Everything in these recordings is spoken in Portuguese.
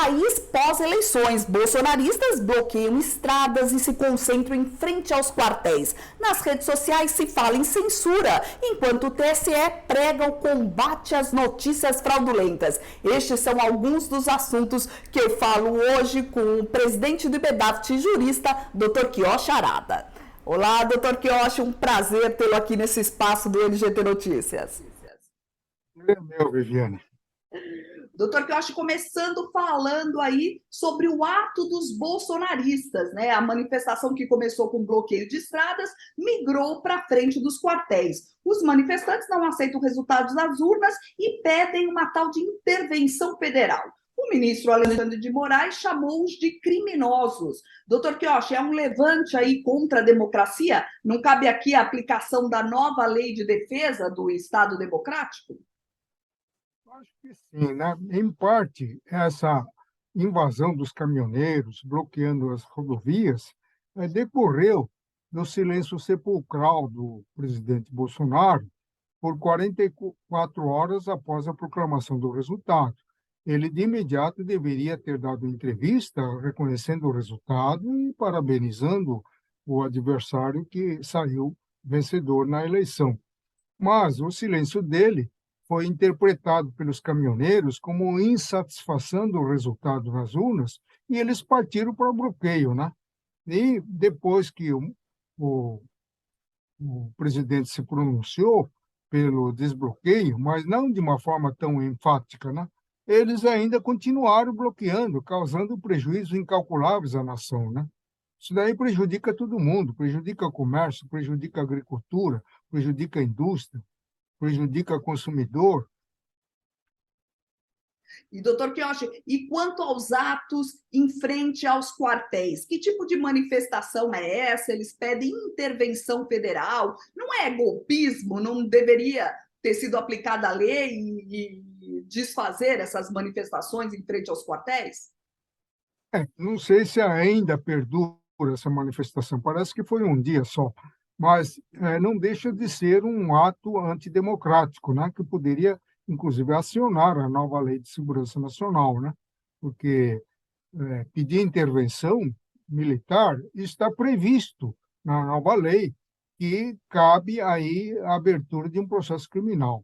País pós-eleições, bolsonaristas bloqueiam estradas e se concentram em frente aos quartéis. Nas redes sociais se fala em censura, enquanto o TSE prega o combate às notícias fraudulentas. Estes são alguns dos assuntos que eu falo hoje com o presidente do IBEDAFT, jurista, Dr. Quioche Arada. Olá, Dr. Quioche, um prazer tê-lo aqui nesse espaço do LGT Notícias. É meu, Viviane. Doutor Quioche, começando falando aí sobre o ato dos bolsonaristas, né? A manifestação que começou com bloqueio de estradas migrou para frente dos quartéis. Os manifestantes não aceitam resultados das urnas e pedem uma tal de intervenção federal. O ministro Alexandre de Moraes chamou-os de criminosos. Doutor Quioche, é um levante aí contra a democracia? Não cabe aqui a aplicação da nova lei de defesa do Estado Democrático? Acho que sim, né? Em parte, essa invasão dos caminhoneiros, bloqueando as rodovias, decorreu do silêncio sepulcral do presidente Bolsonaro por 44 horas após a proclamação do resultado. Ele, de imediato, deveria ter dado entrevista reconhecendo o resultado e parabenizando o adversário que saiu vencedor na eleição. Mas o silêncio dele foi interpretado pelos caminhoneiros como insatisfação do resultado nas urnas e eles partiram para o bloqueio, né? E depois que o, o presidente se pronunciou pelo desbloqueio, mas não de uma forma tão enfática, né? Eles ainda continuaram bloqueando, causando prejuízos incalculáveis à nação, né? Isso daí prejudica todo mundo, prejudica o comércio, prejudica a agricultura, prejudica a indústria, prejudica o consumidor. E, doutor Quioche, e quanto aos atos em frente aos quartéis? Que tipo de manifestação é essa? Eles pedem intervenção federal? Não é golpismo? Não deveria ter sido aplicada a lei e desfazer essas manifestações em frente aos quartéis? Não sei se ainda perdura essa manifestação, parece que foi um dia só, mas não deixa de ser um ato antidemocrático, né, que poderia, inclusive, acionar a nova Lei de Segurança Nacional, né, porque pedir intervenção militar está previsto na nova lei, que cabe aí a abertura de um processo criminal.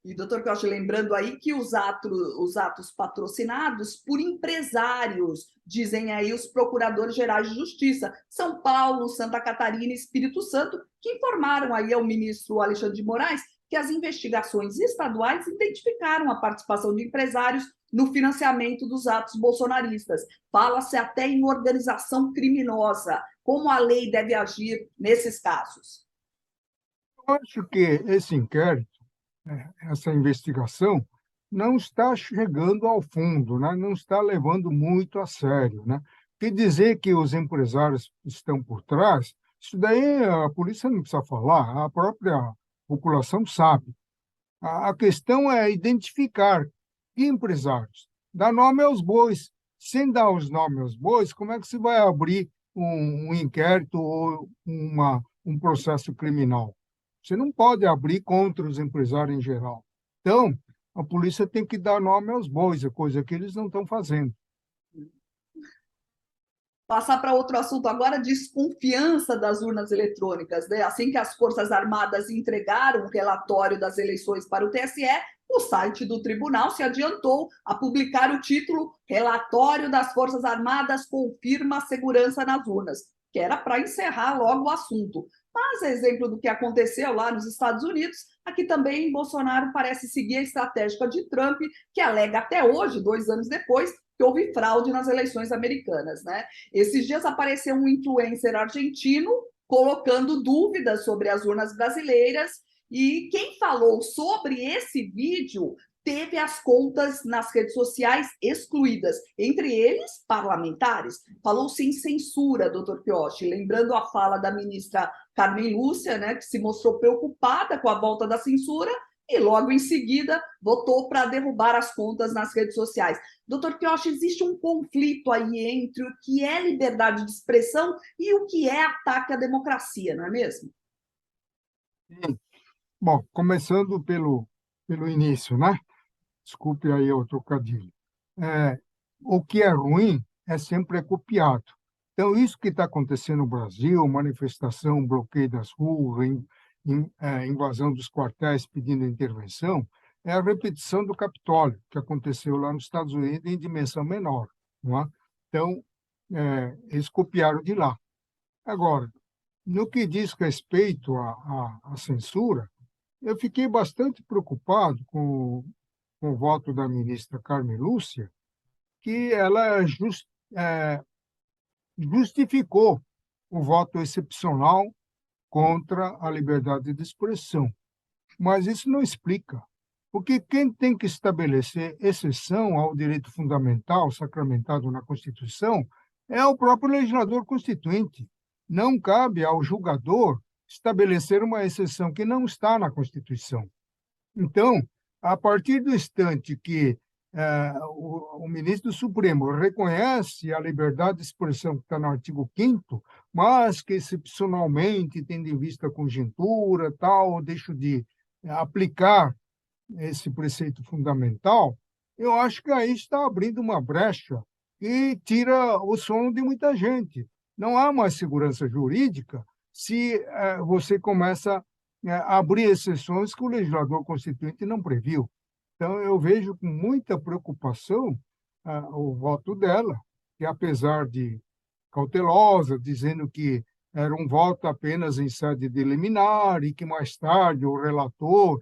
E, doutor Costa, lembrando aí que os atos patrocinados por empresários, dizem aí os procuradores gerais de justiça, São Paulo, Santa Catarina e Espírito Santo, que informaram aí ao ministro Alexandre de Moraes que as investigações estaduais identificaram a participação de empresários no financiamento dos atos bolsonaristas. Fala-se até em organização criminosa. Como a lei deve agir nesses casos? Eu acho que esse inquérito, essa investigação, não está chegando ao fundo, né? Não está levando muito a sério, né? Porque dizer que os empresários estão por trás, isso daí a polícia não precisa falar, a própria população sabe. A questão é identificar que empresários. Dar nome aos bois. Sem dar os nomes aos bois, como é que se vai abrir um inquérito ou um processo criminal? Você não pode abrir contra os empresários em geral. Então, a polícia tem que dar nome aos bois, é coisa que eles não estão fazendo. Passar para outro assunto agora, desconfiança das urnas eletrônicas, né? Assim que as Forças Armadas entregaram o relatório das eleições para o TSE, o site do tribunal se adiantou a publicar o título Relatório das Forças Armadas confirma a segurança nas urnas, que era para encerrar logo o assunto. Mas, a exemplo do que aconteceu lá nos Estados Unidos, aqui também Bolsonaro parece seguir a estratégia de Trump, que alega até hoje, 2 anos depois, que houve fraude nas eleições americanas, né? Esses dias apareceu um influencer argentino colocando dúvidas sobre as urnas brasileiras e quem falou sobre esse vídeo teve as contas nas redes sociais excluídas, entre eles parlamentares. Falou-se em censura, doutor Quioche, lembrando a fala da ministra Carmen Lúcia, né, que se mostrou preocupada com a volta da censura e logo em seguida votou para derrubar as contas nas redes sociais. Doutor Quioche, existe um conflito aí entre o que é liberdade de expressão e o que é ataque à democracia, não é mesmo? Sim. Bom, começando pelo início, né? Desculpe aí o trocadilho. É, o que é ruim sempre é copiado. Então, isso que está acontecendo no Brasil, manifestação, bloqueio das ruas, invasão dos quartéis pedindo intervenção, é a repetição do Capitólio, que aconteceu lá nos Estados Unidos em dimensão menor. Não é? Então, eles copiaram de lá. Agora, no que diz respeito à censura, eu fiquei bastante preocupado com o voto da ministra Carmen Lúcia, que ela justificou o voto excepcional contra a liberdade de expressão. Mas isso não explica, porque quem tem que estabelecer exceção ao direito fundamental sacramentado na Constituição é o próprio legislador constituinte. Não cabe ao julgador estabelecer uma exceção que não está na Constituição. Então, a partir do instante que o ministro do Supremo reconhece a liberdade de expressão que está no artigo 5º, mas que excepcionalmente, tendo em vista a conjuntura, tal, deixa de aplicar esse preceito fundamental, eu acho que aí está abrindo uma brecha e tira o sono de muita gente. Não há mais segurança jurídica se você começa a abrir exceções que o legislador constituinte não previu. Então, eu vejo com muita preocupação o voto dela, que apesar de cautelosa, dizendo que era um voto apenas em sede de liminar e que mais tarde o relator,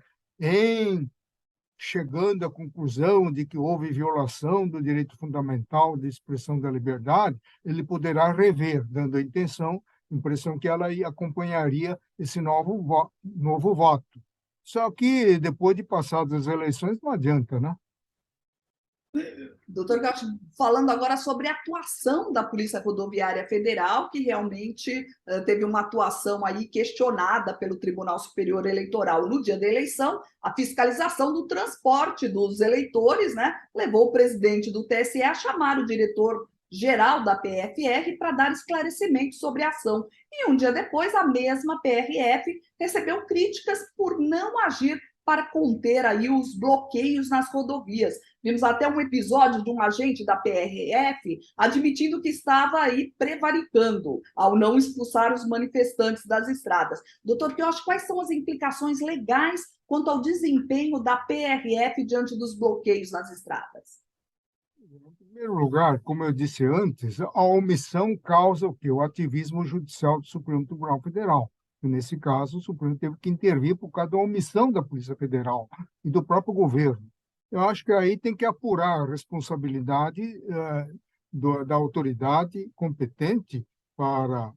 chegando à conclusão de que houve violação do direito fundamental de expressão da liberdade, ele poderá rever, dando a impressão que ela acompanharia esse novo voto. Só que, depois de passadas as eleições, não adianta, né? Doutor Gauch, falando agora sobre a atuação da Polícia Rodoviária Federal, que realmente teve uma atuação aí questionada pelo Tribunal Superior Eleitoral no dia da eleição, a fiscalização do transporte dos eleitores, né, levou o presidente do TSE a chamar o diretor-geral da PFR para dar esclarecimentos sobre a ação. E um dia depois, a mesma PRF recebeu críticas por não agir para conter aí os bloqueios nas rodovias. Vimos até um episódio de um agente da PRF admitindo que estava aí prevaricando ao não expulsar os manifestantes das estradas. Doutor Quioche, quais são as implicações legais quanto ao desempenho da PRF diante dos bloqueios nas estradas? Em primeiro lugar, como eu disse antes, a omissão causa o quê? O ativismo judicial do Supremo Tribunal Federal. E, nesse caso, o Supremo teve que intervir por causa da omissão da Polícia Federal e do próprio governo. Eu acho que aí tem que apurar a responsabilidade da autoridade competente para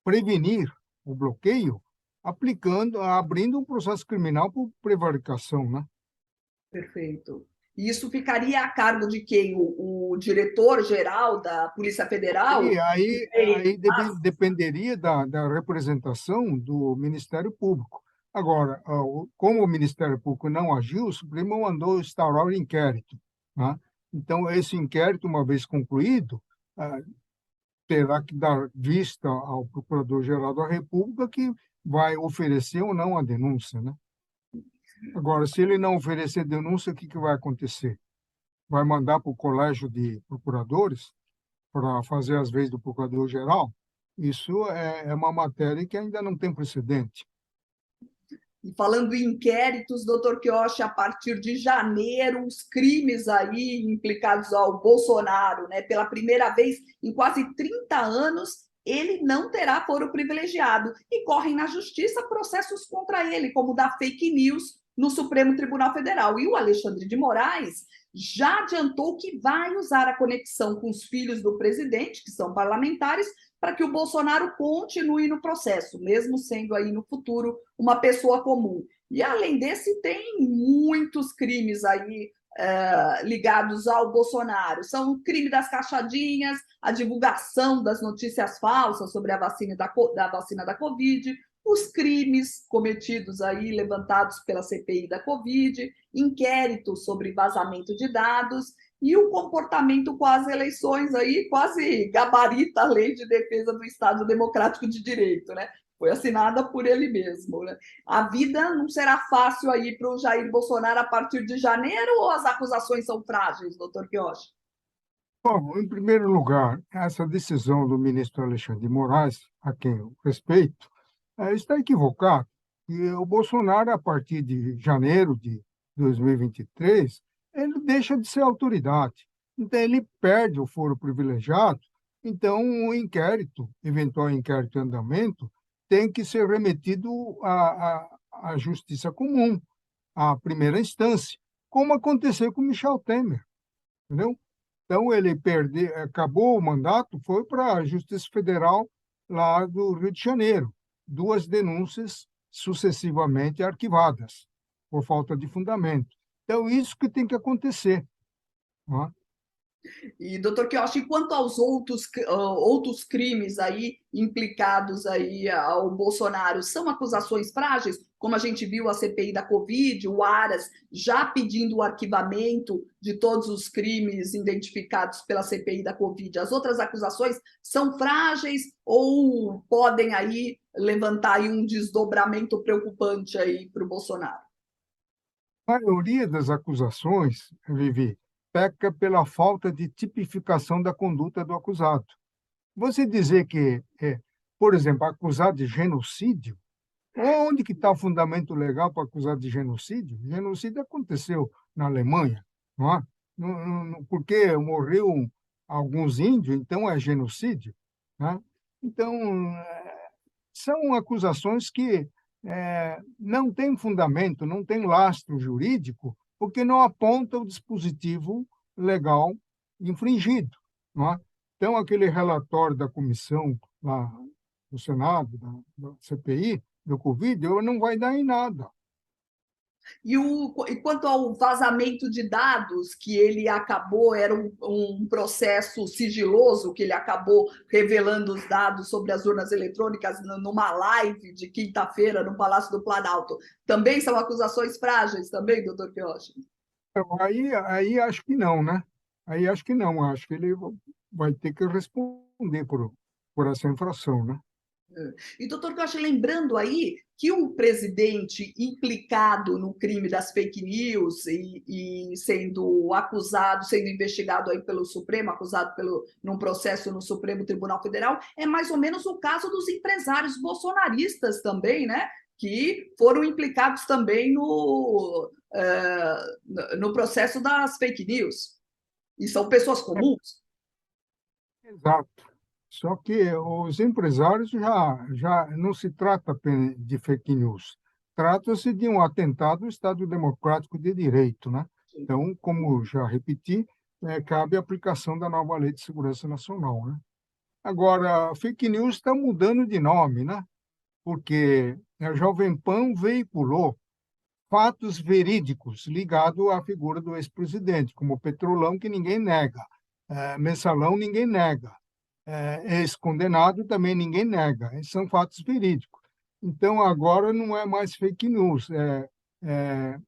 prevenir o bloqueio, abrindo um processo criminal por prevaricação, né? Perfeito. E isso ficaria a cargo de quem? O diretor-geral da Polícia Federal? E aí dependeria da representação do Ministério Público. Agora, como o Ministério Público não agiu, o Supremo mandou instaurar o inquérito, né? Então, esse inquérito, uma vez concluído, terá que dar vista ao Procurador-Geral da República, que vai oferecer ou não a denúncia, né? Agora, se ele não oferecer denúncia, o que vai acontecer? Vai mandar para o Colégio de Procuradores para fazer as vezes do Procurador-Geral? Isso é uma matéria que ainda não tem precedente. E falando em inquéritos, doutor Quioche, a partir de janeiro, os crimes aí implicados ao Bolsonaro, né, pela primeira vez em quase 30 anos, ele não terá foro privilegiado. E correm na justiça processos contra ele, como o da fake news no Supremo Tribunal Federal. E o Alexandre de Moraes já adiantou que vai usar a conexão com os filhos do presidente, que são parlamentares, para que o Bolsonaro continue no processo, mesmo sendo aí no futuro uma pessoa comum. E além desse, tem muitos crimes aí ligados ao Bolsonaro. São o crime das caixadinhas, a divulgação das notícias falsas sobre a vacina da Covid, os crimes cometidos aí, levantados pela CPI da Covid, inquéritos sobre vazamento de dados e o comportamento com as eleições aí quase gabarita a lei de defesa do Estado Democrático de Direito, né? Foi assinada por ele mesmo, né? A vida não será fácil aí para o Jair Bolsonaro a partir de janeiro ou as acusações são frágeis, doutor Quioche? Bom, em primeiro lugar, essa decisão do ministro Alexandre de Moraes, a quem eu respeito, está equivocado. E o Bolsonaro, a partir de janeiro de 2023, ele deixa de ser autoridade. Então, ele perde o foro privilegiado. Então, o inquérito, eventual inquérito em andamento, tem que ser remetido à Justiça Comum, à primeira instância, como aconteceu com Michel Temer, entendeu? Então, ele acabou o mandato, foi para a Justiça Federal lá do Rio de Janeiro. Duas denúncias sucessivamente arquivadas, por falta de fundamento. Então, isso que tem que acontecer. Não é? E, doutor Quiochi, quanto aos outros crimes aí implicados aí ao Bolsonaro, são acusações frágeis? Como a gente viu a CPI da Covid, o Aras já pedindo o arquivamento de todos os crimes identificados pela CPI da Covid. As outras acusações são frágeis ou podem aí levantar aí um desdobramento preocupante aí para o Bolsonaro? A maioria das acusações, Vivi, peca pela falta de tipificação da conduta do acusado. Você dizer que, por exemplo, acusado de genocídio, onde que está o fundamento legal para acusar de genocídio? Genocídio aconteceu na Alemanha, não é? Porque morreu alguns índios, então é genocídio, né? Então, são acusações que não têm fundamento, não têm lastro jurídico, porque não aponta o dispositivo legal infringido, não é? Então, aquele relatório da comissão lá do Senado, da CPI, do Covid, não vai dar em nada. E quanto ao vazamento de dados, que ele acabou, era um processo sigiloso, que ele acabou revelando os dados sobre as urnas eletrônicas numa live de quinta-feira no Palácio do Planalto, também são acusações frágeis, também, doutor Quiochi? Então, aí acho que não, né? Aí acho que não, acho que ele vai ter que responder por essa infração, né? E, doutor Costa, lembrando aí que o presidente implicado no crime das fake news e sendo acusado, sendo investigado aí pelo Supremo, acusado num processo no Supremo Tribunal Federal, é mais ou menos o caso dos empresários bolsonaristas também, né? Que foram implicados também no processo das fake news. E são pessoas comuns. Exato. Só que os empresários já não se trata apenas de fake news, trata-se de um atentado ao Estado Democrático de Direito, né? Então, como já repeti, cabe a aplicação da nova Lei de Segurança Nacional, né? Agora, a fake news está mudando de nome, né? Porque a Jovem Pan veiculou fatos verídicos ligados à figura do ex-presidente, como o Petrolão, que ninguém nega, Mensalão, ninguém nega, ex-condenado também ninguém nega, esses são fatos verídicos. Então, agora não é mais fake news, é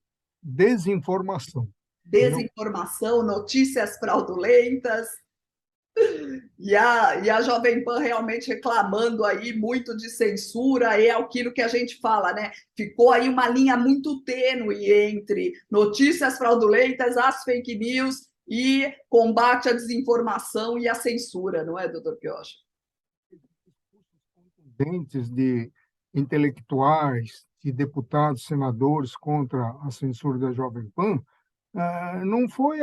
desinformação, entendeu? Desinformação, notícias fraudulentas. E a Jovem Pan realmente reclamando aí muito de censura, é aquilo que a gente fala, né? Ficou aí uma linha muito tênue entre notícias fraudulentas, as fake news e combate à desinformação e à censura, não é, doutor Piocha? Dentes de intelectuais, de deputados, senadores contra a censura da Jovem Pan, não foi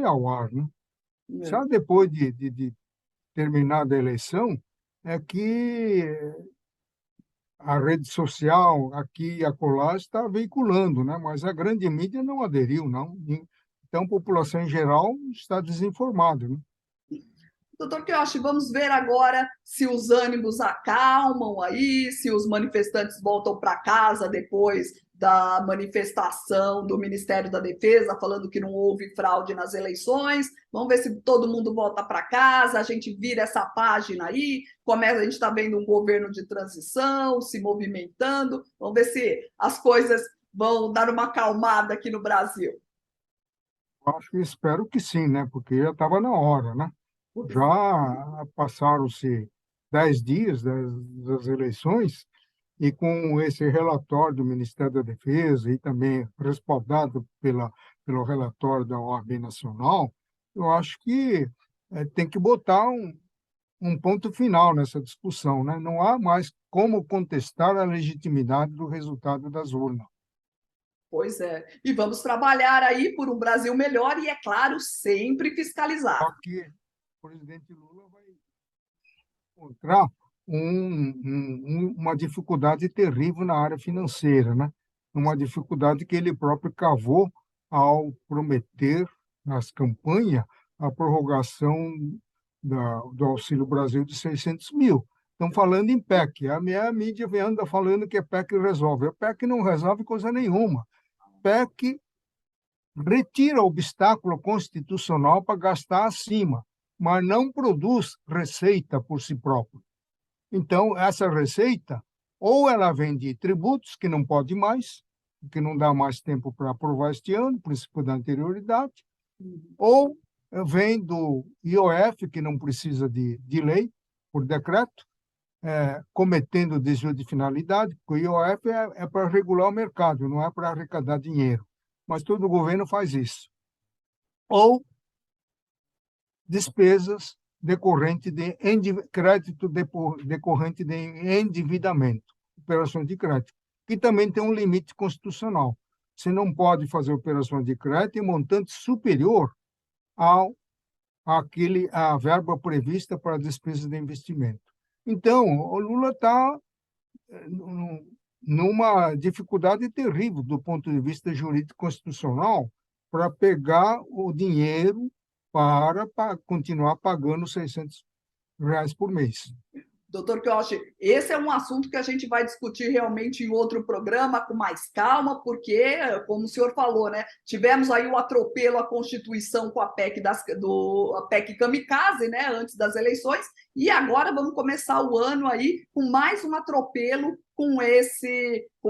ao ar, né? Só depois de terminada a eleição é que a rede social aqui e acolá está veiculando, né? Mas a grande mídia não aderiu, não. Então, a população em geral está desinformada, né? Doutor Quiochi, vamos ver agora se os ânimos acalmam aí, se os manifestantes voltam para casa depois da manifestação do Ministério da Defesa, falando que não houve fraude nas eleições. Vamos ver se todo mundo volta para casa, a gente vira essa página aí, começa, a gente está vendo um governo de transição se movimentando. Vamos ver se as coisas vão dar uma acalmada aqui no Brasil. Acho que espero que sim, né? Porque já estava na hora, né? Já passaram-se 10 dias das eleições, e com esse relatório do Ministério da Defesa e também respaldado pelo relatório da OAB Nacional, eu acho que tem que botar um ponto final nessa discussão, né? Não há mais como contestar a legitimidade do resultado das urnas. Pois é. E vamos trabalhar aí por um Brasil melhor e, é claro, sempre fiscalizar. Só que o presidente Lula vai encontrar uma dificuldade terrível na área financeira, né? Uma dificuldade que ele próprio cavou ao prometer nas campanhas a prorrogação do Auxílio Brasil de 600 mil. Estão falando em PEC. A minha mídia anda falando que a PEC resolve. A PEC não resolve coisa nenhuma. PEC retira o obstáculo constitucional para gastar acima, mas não produz receita por si próprio. Então, essa receita, ou ela vem de tributos, que não pode mais, que não dá mais tempo para aprovar este ano, princípio da anterioridade, ou vem do IOF, que não precisa de lei, por decreto, cometendo desvio de finalidade, porque o IOF é para regular o mercado, não é para arrecadar dinheiro. Mas todo governo faz isso. Ou despesas decorrente de crédito decorrente de endividamento, operações de crédito, que também tem um limite constitucional. Você não pode fazer operações de crédito em montante superior à verba prevista para despesas de investimento. Então, o Lula está numa dificuldade terrível do ponto de vista jurídico constitucional para pegar o dinheiro para continuar pagando R$ 600 por mês. Doutor Kioshi, esse é um assunto que a gente vai discutir realmente em outro programa com mais calma, porque, como o senhor falou, né, tivemos aí o atropelo à Constituição com a PEC, a PEC Kamikaze, né, antes das eleições, e agora vamos começar o ano aí com mais um atropelo com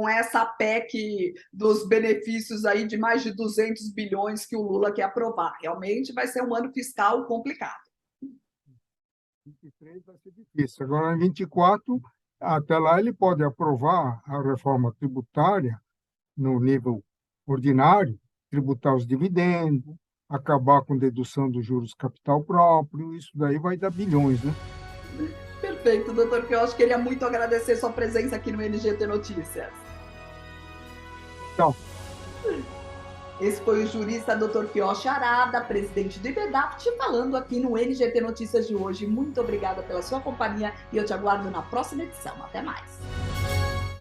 essa PEC dos benefícios aí de mais de 200 bilhões que o Lula quer aprovar. Realmente vai ser um ano fiscal complicado. 23 vai ser difícil. Agora, em 24, até lá, ele pode aprovar a reforma tributária no nível ordinário, tributar os dividendos, acabar com dedução dos juros capital próprio, isso daí vai dar bilhões, né? Perfeito, doutor Kioshi. Queria muito agradecer sua presença aqui no NGT Notícias. Então, esse foi o jurista Dr. Kioshi Arada, presidente do IBEDAPT, falando aqui no NGT Notícias de hoje. Muito obrigada pela sua companhia e eu te aguardo na próxima edição. Até mais.